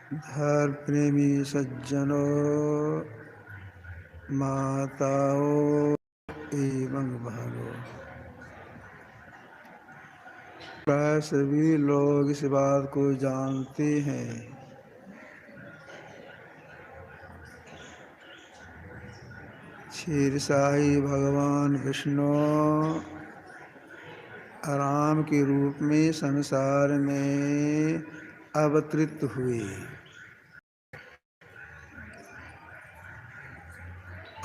धर्म प्रेमी सज्जनों, माताओं एवं बहनों, प्राय सभी लोग इस बात को जानते हैं क्षीरसाई भगवान विष्णु राम के रूप में संसार में अवतरित हुए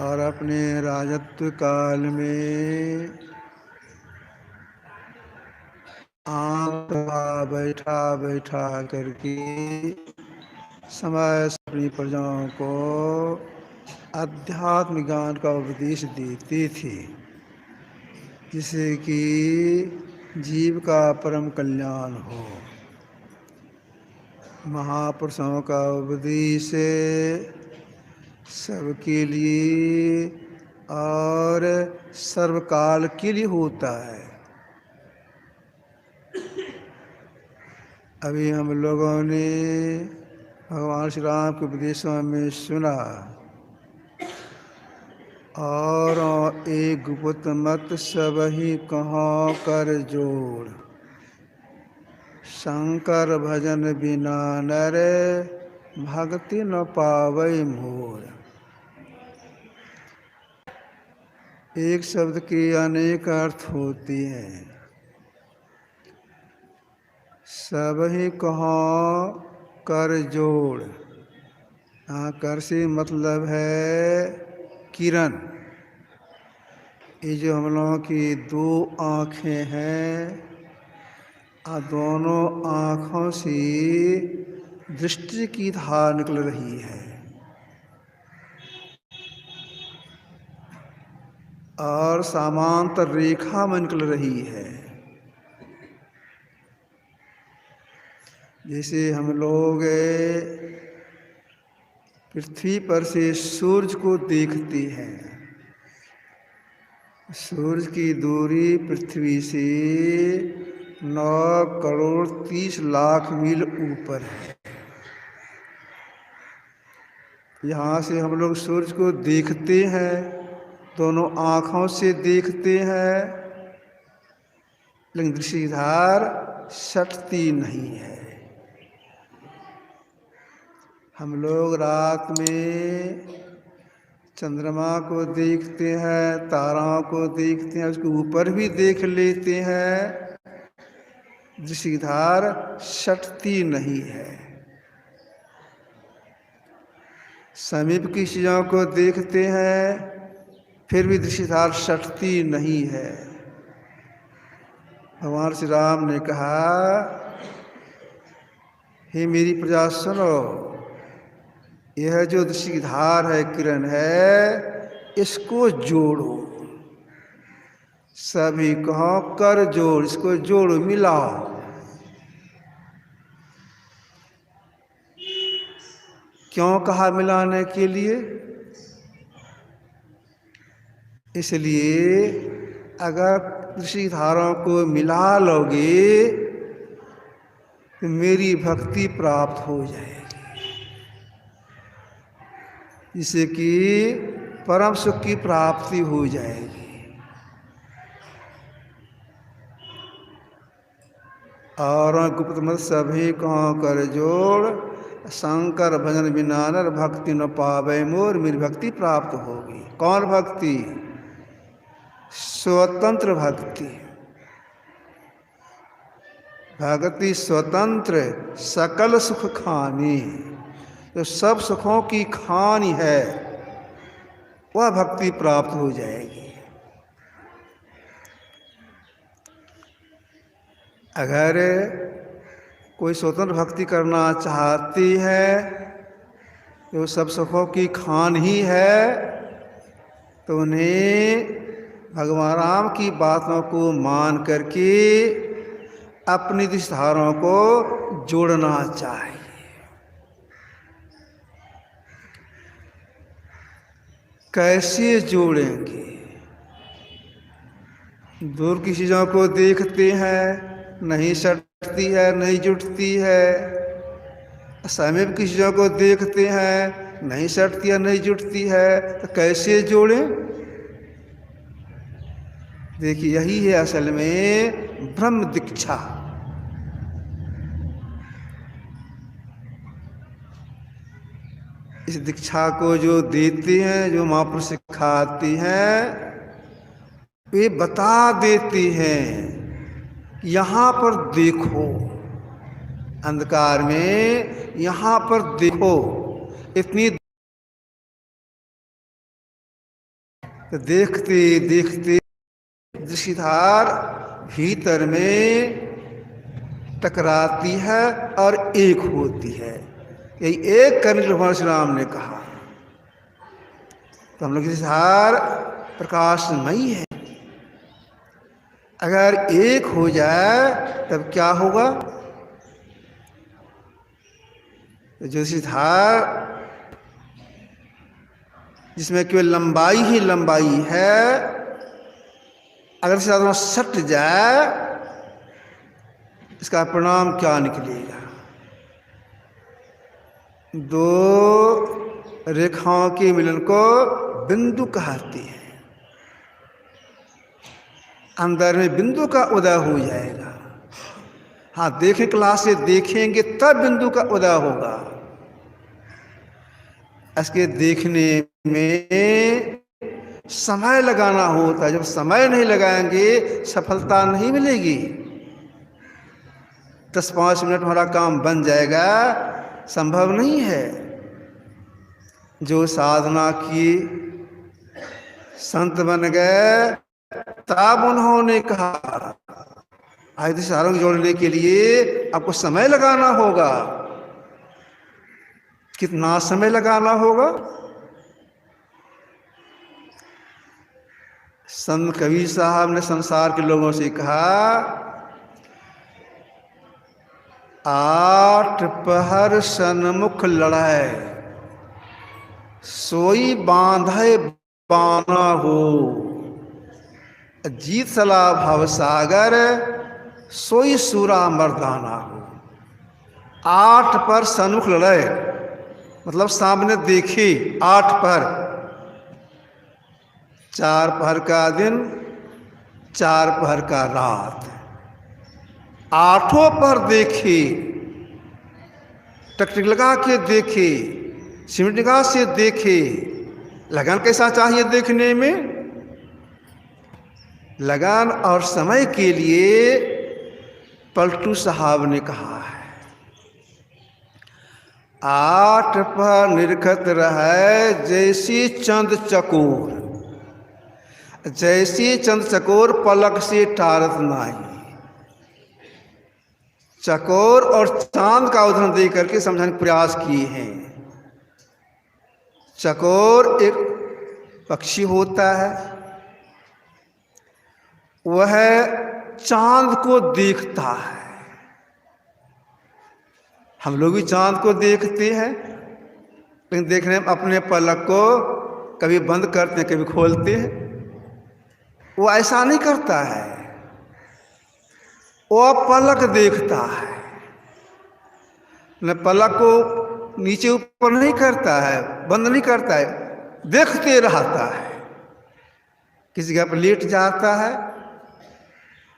और अपने राजत्व काल में बैठा बैठा करके समय से अपनी प्रजाओं को अध्यात्म ज्ञान का उपदेश देते थे, जिससे कि जीव का परम कल्याण हो। महापुरुषों का उपदेश सबके लिए और सर्वकाल के लिए होता है। अभी हम लोगों ने भगवान श्री राम के उपदेशों में सुना, और एक गुप्त मत सब ही कहाँ कर जोड़, शंकर भजन बिना नर भक्ति न पावै मोर। एक शब्द के अनेक अर्थ होते हैं। सब ही कहाँ कर जोड़, यहाँ कर से मतलब है किरण। ये जो हम लोगों की दो आँखें हैं, दोनों आँखों से दृष्टि की धार निकल रही है और समांतर रेखा में निकल रही है। जैसे हम लोग पृथ्वी पर से सूरज को देखते हैं, सूरज की दूरी पृथ्वी से 9,30,00,000 मील ऊपर है। यहाँ से हम लोग सूरज को देखते हैं, दोनों आँखों से देखते हैं, लेकिन दृष्टिधार सटती नहीं है। हम लोग रात में चंद्रमा को देखते हैं, ताराओं को देखते हैं, उसके ऊपर भी देख लेते हैं, दृष्टिधार सटती नहीं है। समीप की चीज़ों को देखते हैं, फिर भी दृष्टिधार सटती नहीं है। भगवान श्री राम ने कहा, हे मेरी प्रजा सुनो, यह जो दृष्टिधार है, किरण है, इसको जोड़ो। सभी कहो कर जोड़, इसको जोड़ो, मिलाओ। क्यों कहा मिलाने के लिए? इसलिए अगर दृष्टिधारों को मिला लोगे तो मेरी भक्ति प्राप्त हो जाएगी, जिससे कि परम सुख की प्राप्ति हो जाएगी। और गुप्त मत सभी कहाँ कर जोड़, शंकर भजन बिना नर भक्ति न पावै मोर। मेरी भक्ति प्राप्त होगी। कौन भक्ति? स्वतंत्र भक्ति। भक्ति स्वतंत्र सकल सुख खानी, जो सब सुखों की खानी है, वह भक्ति प्राप्त हो जाएगी। अगर कोई स्वतंत्र भक्ति करना चाहती है, जो सब सुखों की खान ही है, तो उन्हें भगवान राम की बातों को मान करके अपनी दृष्टिधारों को जोड़ना चाहिए। कैसे जोड़ेंगे? दूर की चीज़ों को देखते हैं, नहीं सटती है, नहीं जुटती है, समय भी किसी चीज़ों को देखते हैं, नहीं सटती है, नहीं जुटती है, तो कैसे जोड़ें? देखिए, यही है असल में ब्रह्म दीक्षा। इस दीक्षा को जो देते हैं, जो महापुरुष सिखाती हैं, वे बता देती हैं, यहाँ पर देखो, अंधकार में यहाँ पर देखो। इतनी देखते देखते दृष्टिधार भीतर में टकराती है और एक होती है। यही एक करने के लिए भगवान श्री राम ने कहा। तो हम लोग दृष्टिधार प्रकाशमयी है, अगर एक हो जाए तब क्या होगा? जो दृष्टिधार जिसमें केवल लंबाई ही लंबाई है, अगर इसे आत्मा सट जाए, इसका परिणाम क्या निकलेगा? दो रेखाओं के मिलन को बिंदु कहते हैं। अंदर में बिंदु का उदय हो जाएगा। हाँ, देखें, क्लास से देखेंगे तब बिंदु का उदय होगा। इसके देखने में समय लगाना होता है। जब समय नहीं लगाएंगे सफलता नहीं मिलेगी। 10-5 मिनट हमारा काम बन जाएगा, संभव नहीं है। जो साधना की संत बन गए, तब उन्होंने कहा आयत सारों को जोड़ने के लिए आपको समय लगाना होगा। कितना समय लगाना होगा? संत कबीर साहब ने संसार के लोगों से कहा, 8 पहर सन्मुख लड़ाए, सोई बांधे बाना हो, जीत सला भव सागर, सोई सूरा मर्दाना हो। 8 पर सन्मुख लड़ाए मतलब सामने देखे 8 पर। 4 पहर का दिन, 4 पहर का रात, 8 पर देखे, टकटक लगा के देखे, सिमट निगाह से देखे। लगन कैसा चाहिए देखने में? लगन और समय के लिए पलटू साहब ने कहा है, 8 पर निरखत रहे जैसी चंद चकोर, जैसी चंद चकोर पलक से टारत नाही। चकोर और चांद का उदाहरण दे करके समझाने का प्रयास किए हैं। चकोर एक पक्षी होता है, वह चांद को देखता है। हम लोग भी चांद को देखते हैं, लेकिन देखने में अपने पलक को कभी बंद करते हैं, कभी खोलते हैं। वो ऐसा नहीं करता है, वो पलक देखता है। न पलक को नीचे ऊपर नहीं करता है, बंद नहीं करता है, देखते रहता है। किसी जगह पर लेट जाता है,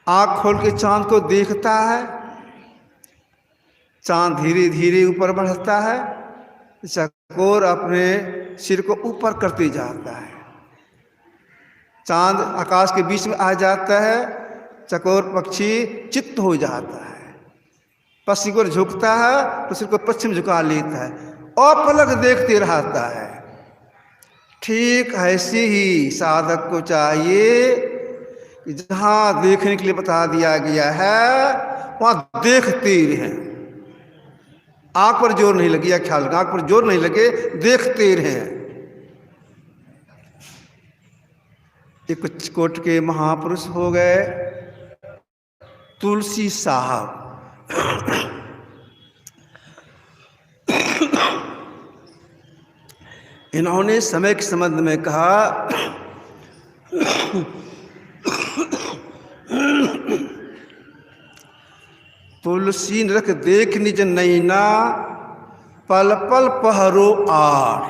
आँख खोल के चांद को देखता है। चांद धीरे धीरे ऊपर बढ़ता है, चकोर अपने सिर को ऊपर करते जाता है। चांद आकाश के बीच में आ जाता है, चकोर पक्षी चित्त हो जाता है। पश्चिम को झुकता है तो सिर को पश्चिम झुका लेता है और पलक देखते रहता है। ठीक ऐसे ही साधक को चाहिए कि जहाँ देखने के लिए बता दिया गया है वहाँ देखते रहें। आँख पर जोर नहीं लगे, या ख्याल आँख पर जोर नहीं लगे, देखते रहें। एक कोट के महापुरुष हो गए तुलसी साहब। इन्होंने समय के संबंध में कहा, तुलसी रख देख निज नैना, पल पल पहरो आठ,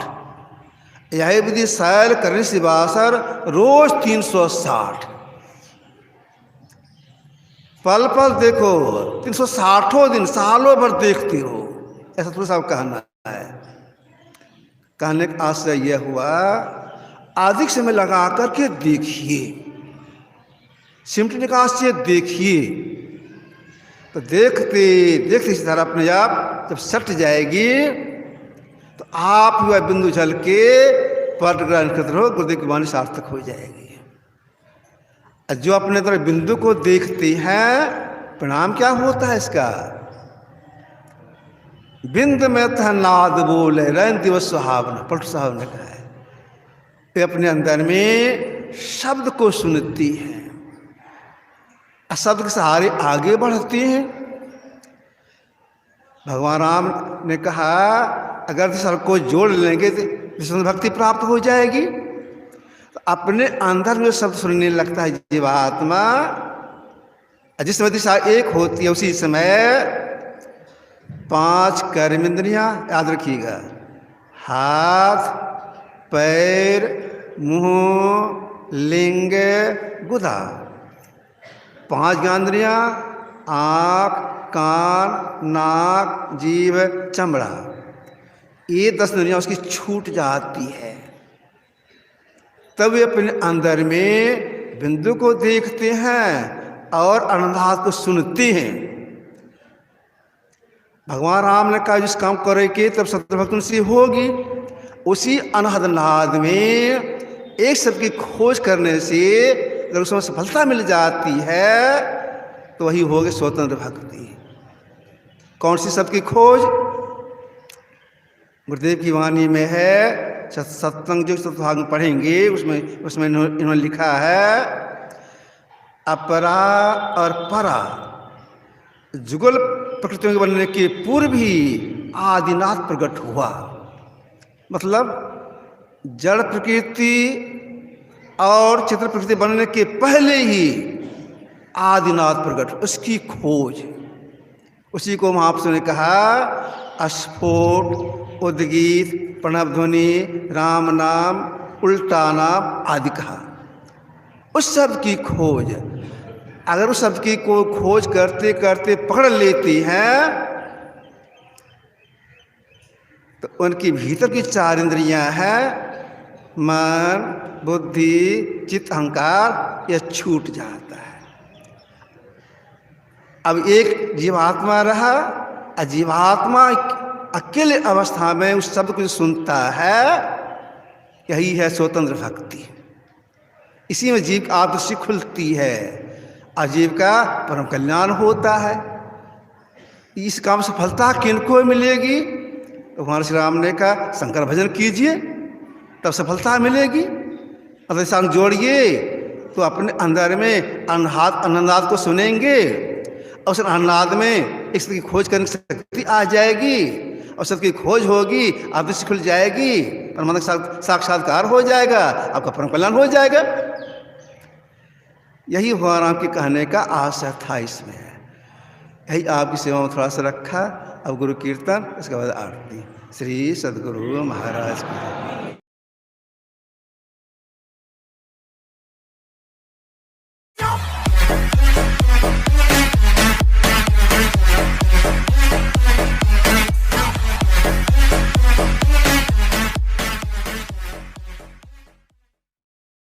यही विधि सैल करने सिवासर रोज 360। पल पल देखो, 360 दिन, सालों भर देखते हो, ऐसा थोड़ा सा कहना है। कहने का आशय यह हुआ, अधिक समय लगा करके देखिए, सिमटने का आशय देखिए, तो देखते देखते इसी तरह अपने आप जब सट जाएगी तो आप वह बिंदु जल के पट ग्रहण करते रहो, गुरुदेव की वाणी सार्थक हो जाएगी। जो अपने तरह बिंदु को देखते हैं, परिणाम क्या होता है इसका? बिंद में तह नाद बोले रैन दिवस सुहावना, पलटू साहब ने कहा है। वे अपने अंदर में शब्द को सुनती हैं, शब्द के सहारे आगे बढ़ती हैं। भगवान राम ने कहा अगर सबको जोड़ लेंगे तो विष्णु भक्ति प्राप्त हो जाएगी। तो अपने अंदर में शब्द सुनने लगता है जीवात्मा, जिस समय दिशा एक होती है उसी समय 5 कर्मेंद्रियां, याद रखिएगा, हाथ, पैर, मुंह, लिंग, गुदा, 5 ज्ञानेंद्रियां, आँख, कान, नाक, जीभ, चमड़ा, ये 10 इंद्रियां उसकी छूट जाती है। तब वे अपने अंदर में बिंदु को देखते हैं और अनंतनाद को सुनते हैं। भगवान राम ने कहा जिस काम करेंगे तब सत्यभक्ति से होगी। उसी अनहदनाद में एक शब्द की खोज करने से अगर उसमें सफलता मिल जाती है तो वही होगी स्वतंत्र भक्ति। कौन सी शब्द की खोज? गुरुदेव की वाणी में है, सत्संग जो भाग में पढ़ेंगे उसमें इन्होंने लिखा है, अपरा और परा जुगल प्रकृतियों के बनने के पूर्व ही आदिनाथ प्रकट हुआ। मतलब जड़ प्रकृति और चित्र प्रकृति बनने के पहले ही आदिनाथ प्रकट, उसकी खोज, उसी को महापुरुषों ने कहा स्फोट, उद्गीत, प्रणव ध्वनि, राम नाम, उल्टा नाम आदि कहा। उस शब्द की खोज, अगर उस शब्द की को खोज करते करते पकड़ लेती हैं तो उनकी भीतर की 4 इंद्रियां हैं, मन, बुद्धि, चित्त, अहंकार, यह छूट जाता है। अब एक जीवात्मा रहा, अजीवात्मा अकेले अवस्था में उस शब्द को सुनता है, यही है स्वतंत्र भक्ति। इसी में जीव की आदृष्टि खुलती है, अजीव का परम कल्याण होता है। इस काम सफलता किनको मिलेगी? तो भगवान श्री राम ने कहा शंकर भजन कीजिए तब सफलता मिलेगी। अगर संग जोड़िए तो अपने अंदर में अनंतनाद को सुनेंगे और उस अनंतनाद में इस की खोज करने की शक्ति आ जाएगी और सबकी खोज होगी, आप दृष्टि खुल जाएगी, परमात्मा साक्षात्कार हो जाएगा, आपका परम कल्याण हो जाएगा। यही भगवान राम के कहने का आशय था इसमें। यही आपकी सेवा में थोड़ा सा रखा। अब गुरु कीर्तन, इसके बाद आरती। श्री सद्गुरु महाराज की।